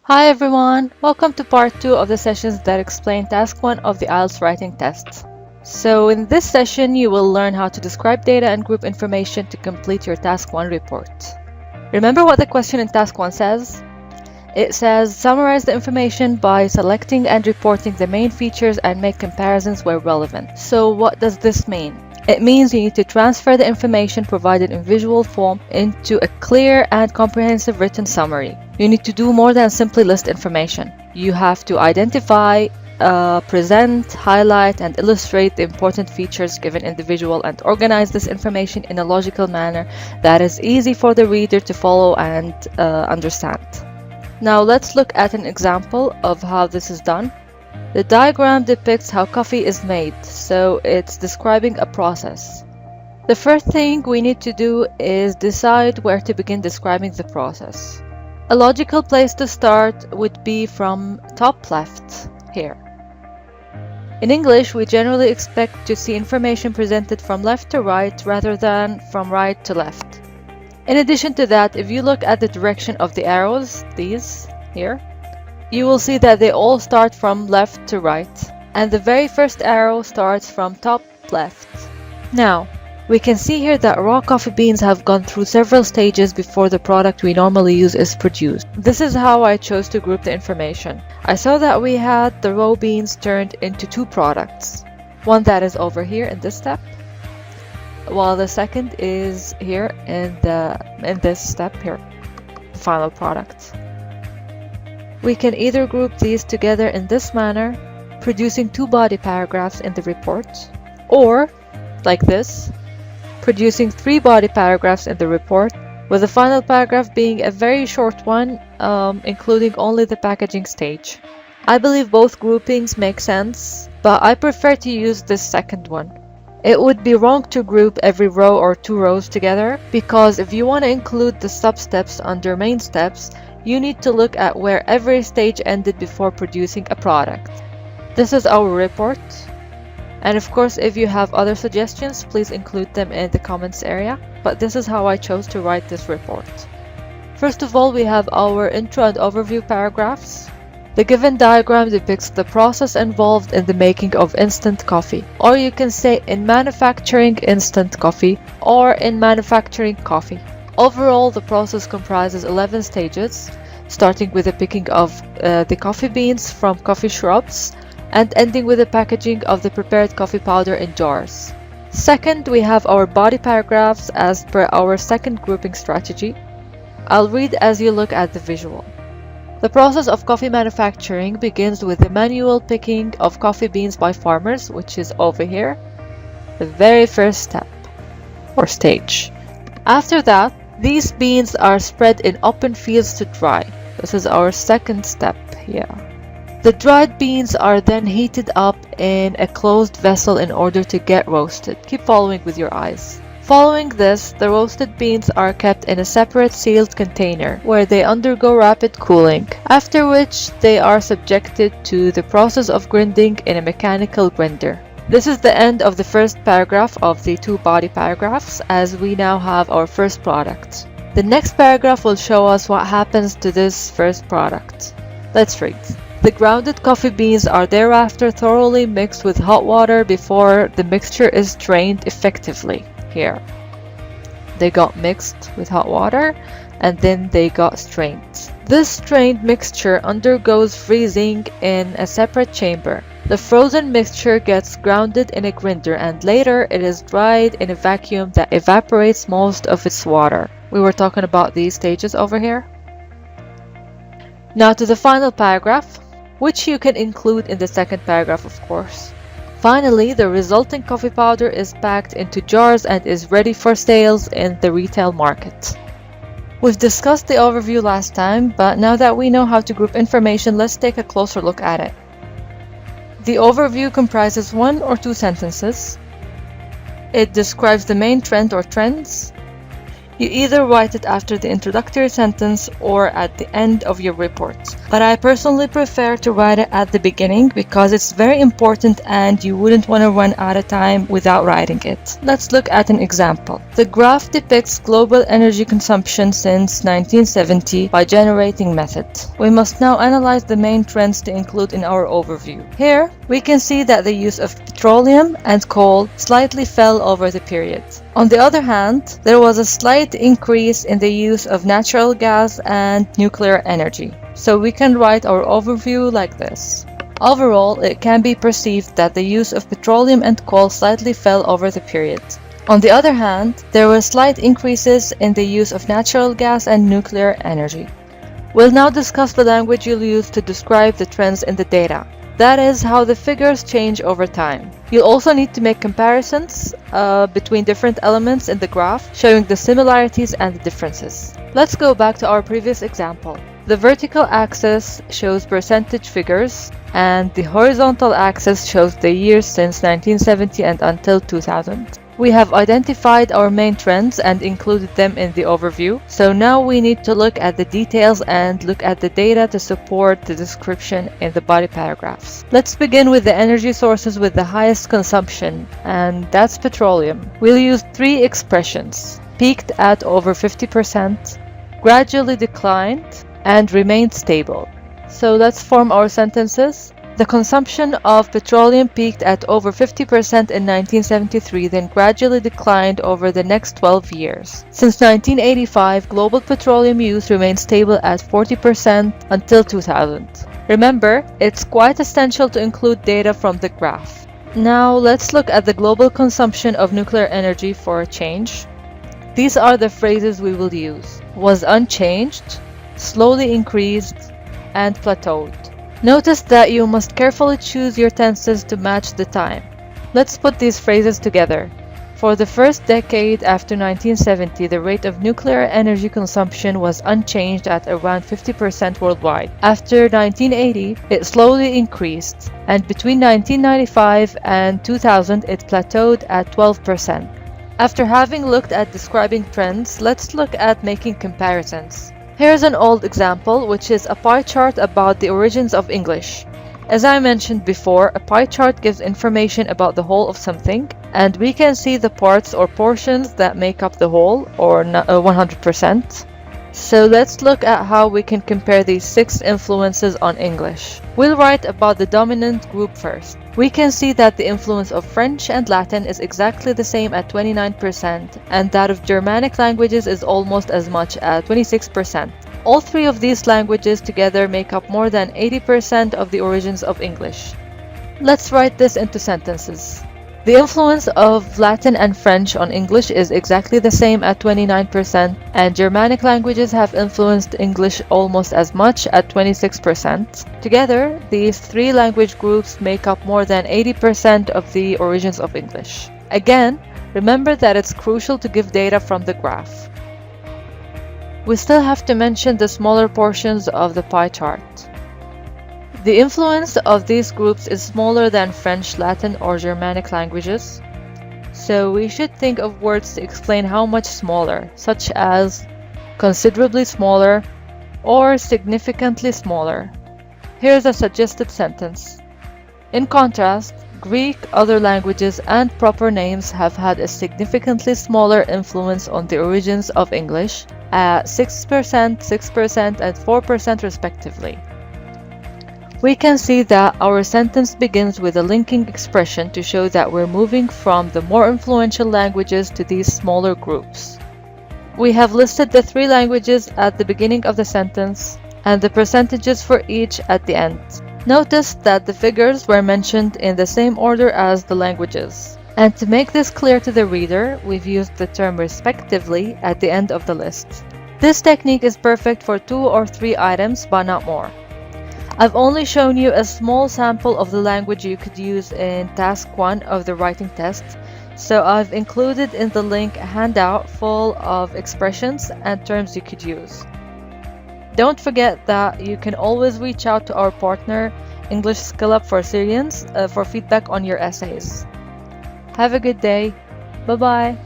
Hi everyone, welcome to part 2 of the sessions that explain task 1 of the IELTS writing test. So in this session you will learn how to describe data and group information to complete your task 1 report. Remember what the question in task 1 says? It says summarize the information by selecting and reporting the main features and make comparisons where relevant. So what does this mean? It means you need to transfer the information provided in visual form into a clear and comprehensive written summary. You need to do more than simply list information. You have to identify, present, highlight, and illustrate the important features given in the visual and organize this information in a logical manner that is easy for the reader to follow and understand. Now let's look at an example of how this is done. The diagram depicts how coffee is made, so it's describing a process. The first thing we need to do is decide where to begin describing the process. A logical place to start would be from top left, here. In English, we generally expect to see information presented from left to right rather than from right to left. In addition to that, if you look at the direction of the arrows, these here, you will see that they all start from left to right, and the very first arrow starts from top left. Now, we can see here that raw coffee beans have gone through several stages before the product we normally use is produced. This is how I chose to group the information. I saw that we had the raw beans turned into two products. One that is over here in this step, while the second is here in this step here, the final product. We can either group these together in this manner, producing two body paragraphs in the report, or, like this, producing three body paragraphs in the report, with the final paragraph being a very short one, including only the packaging stage. I believe both groupings make sense, but I prefer to use this second one. It would be wrong to group every row or two rows together, because if you want to include the sub-steps under main steps, you need to look at where every stage ended before producing a product. This is our report, and of course if you have other suggestions, please include them in the comments area, but this is how I chose to write this report. First of all, we have our intro and overview paragraphs. The given diagram depicts the process involved in the making of instant coffee, or you can say in manufacturing instant coffee, or in manufacturing coffee. Overall, the process comprises 11 stages, starting with the picking of the coffee beans from coffee shrubs and ending with the packaging of the prepared coffee powder in jars. Second, we have our body paragraphs as per our second grouping strategy. I'll read as you look at the visual. The process of coffee manufacturing begins with the manual picking of coffee beans by farmers, which is over here, the very first step or stage. After that, these beans are spread in open fields to dry. This is our second step here. The dried beans are then heated up in a closed vessel in order to get roasted. Keep following with your eyes. Following this, the roasted beans are kept in a separate sealed container where they undergo rapid cooling, after which they are subjected to the process of grinding in a mechanical grinder. This is the end of the first paragraph of the two body paragraphs, as we now have our first product. The next paragraph will show us what happens to this first product. Let's read. The grounded coffee beans are thereafter thoroughly mixed with hot water before the mixture is strained effectively. Here. They got mixed with hot water and then they got strained. This strained mixture undergoes freezing in a separate chamber. The frozen mixture gets grounded in a grinder and later it is dried in a vacuum that evaporates most of its water. We were talking about these stages over here. Now to the final paragraph, which you can include in the second paragraph, of course. Finally, the resulting coffee powder is packed into jars and is ready for sales in the retail market. We've discussed the overview last time, but now that we know how to group information, let's take a closer look at it. The overview comprises one or two sentences. It describes the main trend or trends. You either write it after the introductory sentence or at the end of your report. but I personally prefer to write it at the beginning because it's very important and you wouldn't want to run out of time without writing it. Let's look at an example. The graph depicts global energy consumption since 1970 by generating method. We must now analyze the main trends to include in our overview. Here, we can see that the use of petroleum and coal slightly fell over the period. On the other hand, there was a slight increase in the use of natural gas and nuclear energy. So we can write our overview like this. Overall, it can be perceived that the use of petroleum and coal slightly fell over the period. On the other hand, there were slight increases in the use of natural gas and nuclear energy. We'll now discuss the language you'll use to describe the trends in the data. That is how the figures change over time. You'll also need to make comparisons between different elements in the graph, showing the similarities and the differences. Let's go back to our previous example. The vertical axis shows percentage figures, and the horizontal axis shows the years since 1970 and until 2000. We have identified our main trends and included them in the overview. So now we need to look at the details and look at the data to support the description in the body paragraphs. Let's begin with the energy sources with the highest consumption, and that's petroleum. We'll use three expressions: peaked at over 50%, gradually declined, and remained stable. So let's form our sentences. The consumption of petroleum peaked at over 50% in 1973, then gradually declined over the next 12 years. Since 1985, global petroleum use remained stable at 40% until 2000. Remember, it's quite essential to include data from the graph. Now let's look at the global consumption of nuclear energy for a change. These are the phrases we will use: was unchanged, slowly increased, and plateaued. Notice that you must carefully choose your tenses to match the time. Let's put these phrases together. For the first decade after 1970, the rate of nuclear energy consumption was unchanged at around 50% worldwide. After 1980, it slowly increased, and between 1995 and 2000, it plateaued at 12%. After having looked at describing trends, let's look at making comparisons. Here's an old example, which is a pie chart about the origins of English. As I mentioned before, a pie chart gives information about the whole of something, and we can see the parts or portions that make up the whole, or 100%. So let's look at how we can compare these 6 influences on English. We'll write about the dominant group first. We can see that the influence of French and Latin is exactly the same at 29%, and that of Germanic languages is almost as much at 26%. All 3 of these languages together make up more than 80% of the origins of English. Let's write this into sentences. The influence of Latin and French on English is exactly the same at 29%, and Germanic languages have influenced English almost as much at 26%. Together, these 3 language groups make up more than 80% of the origins of English. Again, remember that it's crucial to give data from the graph. We still have to mention the smaller portions of the pie chart. The influence of these groups is smaller than French, Latin, or Germanic languages, so we should think of words to explain how much smaller, such as considerably smaller or significantly smaller. Here's a suggested sentence. In contrast, Greek, other languages, and proper names have had a significantly smaller influence on the origins of English at 6%, 6%, and 4% respectively. We can see that our sentence begins with a linking expression to show that we're moving from the more influential languages to these smaller groups. We have listed the 3 languages at the beginning of the sentence and the percentages for each at the end. Notice that the figures were mentioned in the same order as the languages. And to make this clear to the reader, we've used the term respectively at the end of the list. This technique is perfect for 2 or 3 items, but not more. I've only shown you a small sample of the language you could use in task 1 of the writing test, so I've included in the link a handout full of expressions and terms you could use. Don't forget that you can always reach out to our partner, Ielts Club for Syrians, for feedback on your essays. Have a good day. Bye-bye.